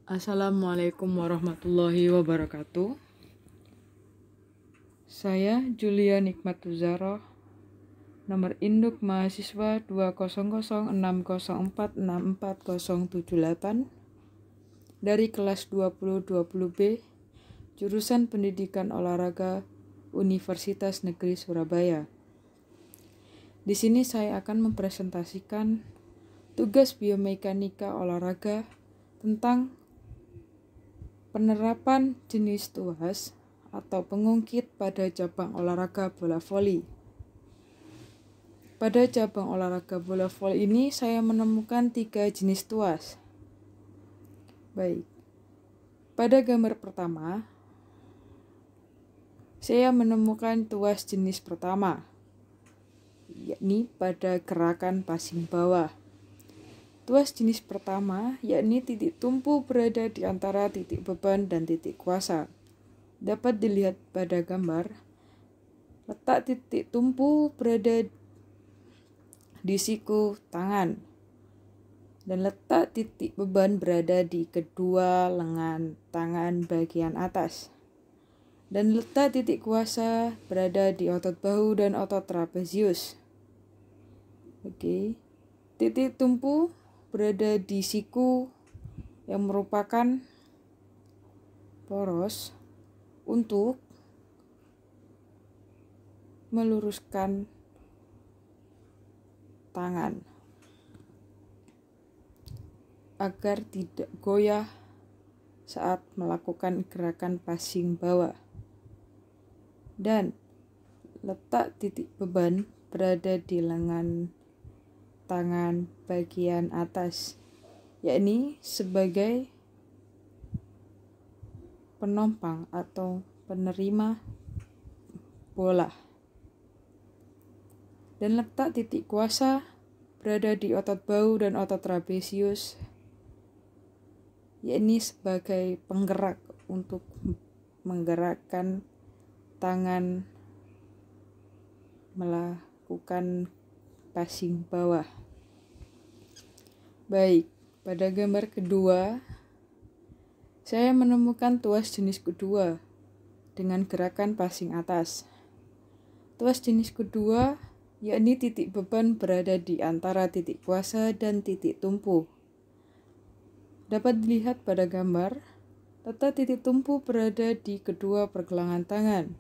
Assalamualaikum warahmatullahi wabarakatuh. Saya Julia Nikmatuzzaroh, nomor induk mahasiswa 2006046464078 dari kelas 2020B, jurusan Pendidikan Olahraga Universitas Negeri Surabaya. Di sini saya akan mempresentasikan tugas biomekanika olahraga tentang penerapan jenis tuas atau pengungkit pada cabang olahraga bola voli. Pada cabang olahraga bola voli ini saya menemukan 3 jenis tuas. Baik, pada gambar pertama saya menemukan tuas jenis pertama, yakni pada gerakan passing bawah. Tuas jenis pertama yakni titik tumpu berada di antara titik beban dan titik kuasa. Dapat dilihat pada gambar, letak titik tumpu berada di siku tangan dan letak titik beban berada di kedua lengan tangan bagian atas. Dan letak titik kuasa berada di otot bahu dan otot trapezius. Oke. Titik tumpu berada di siku yang merupakan poros untuk meluruskan tangan agar tidak goyah saat melakukan gerakan passing bawah. Dan letak titik beban berada di lengan tangan bagian atas, yakni sebagai penompang atau penerima bola. Dan letak titik kuasa berada di otot bahu dan otot trapezius, yakni sebagai penggerak untuk menggerakkan tangan melakukan passing bawah. Baik, pada gambar kedua saya menemukan tuas jenis kedua dengan gerakan passing atas. Tuas jenis kedua yakni titik beban berada di antara titik kuasa dan titik tumpu. Dapat dilihat pada gambar, letak titik tumpu berada di kedua pergelangan tangan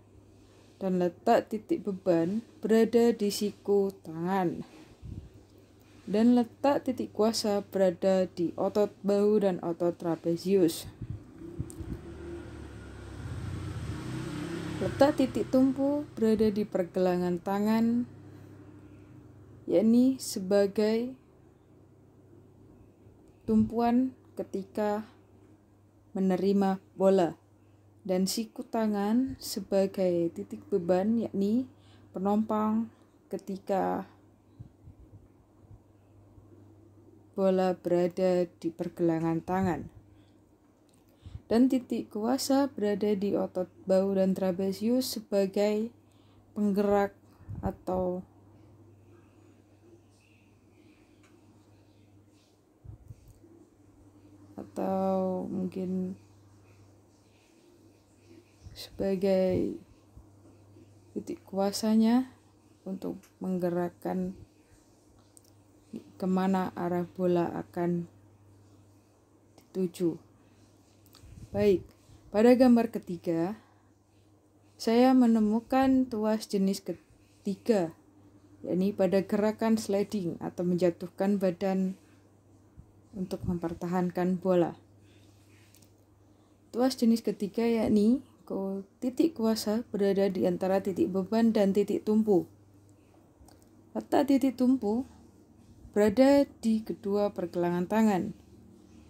dan letak titik beban berada di siku tangan. Dan letak titik kuasa berada di otot bahu dan otot trapezius. Letak titik tumpu berada di pergelangan tangan, yakni sebagai tumpuan ketika menerima bola, dan siku tangan sebagai titik beban, yakni penompang ketika bola berada di pergelangan tangan. Dan titik kuasa berada di otot bahu dan trapezius sebagai penggerak atau mungkin sebagai titik kuasanya untuk menggerakkan kemana arah bola akan dituju. Baik, pada gambar ketiga saya menemukan tuas jenis ketiga, yakni pada gerakan sliding atau menjatuhkan badan untuk mempertahankan bola. Tuas jenis ketiga yakni titik kuasa berada di antara titik beban dan titik tumpu. Letak titik tumpu berada di kedua pergelangan tangan.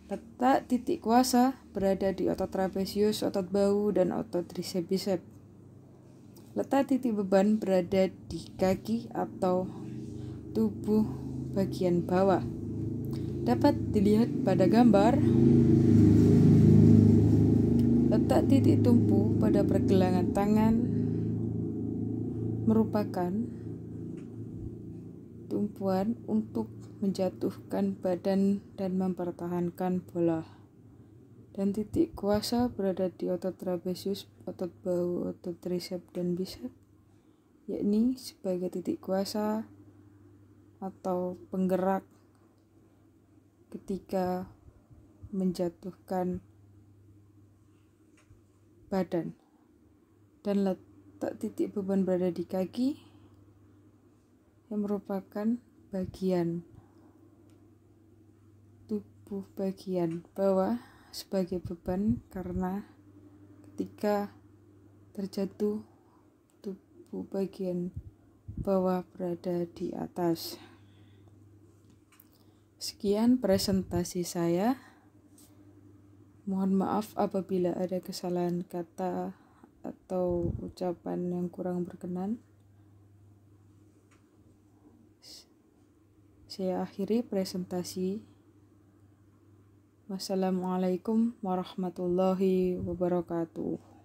Letak titik kuasa berada di otot trapezius, otot bahu, dan otot tricep bicep. Letak titik beban berada di kaki atau tubuh bagian bawah. Dapat dilihat pada gambar, letak titik tumpu pada pergelangan tangan merupakan tumpuan untuk menjatuhkan badan dan mempertahankan bola. dan titik kuasa berada di otot trapezius, otot bahu, otot tricep dan bicep, yakni sebagai titik kuasa atau penggerak ketika menjatuhkan badan, dan letak titik beban berada di kaki yang merupakan bagian tubuh bagian bawah sebagai beban karena ketika terjatuh tubuh bagian bawah berada di atas. Sekian presentasi saya. Mohon maaf apabila ada kesalahan kata atau ucapan yang kurang berkenan. Saya akhiri presentasi. Wassalamualaikum warahmatullahi wabarakatuh.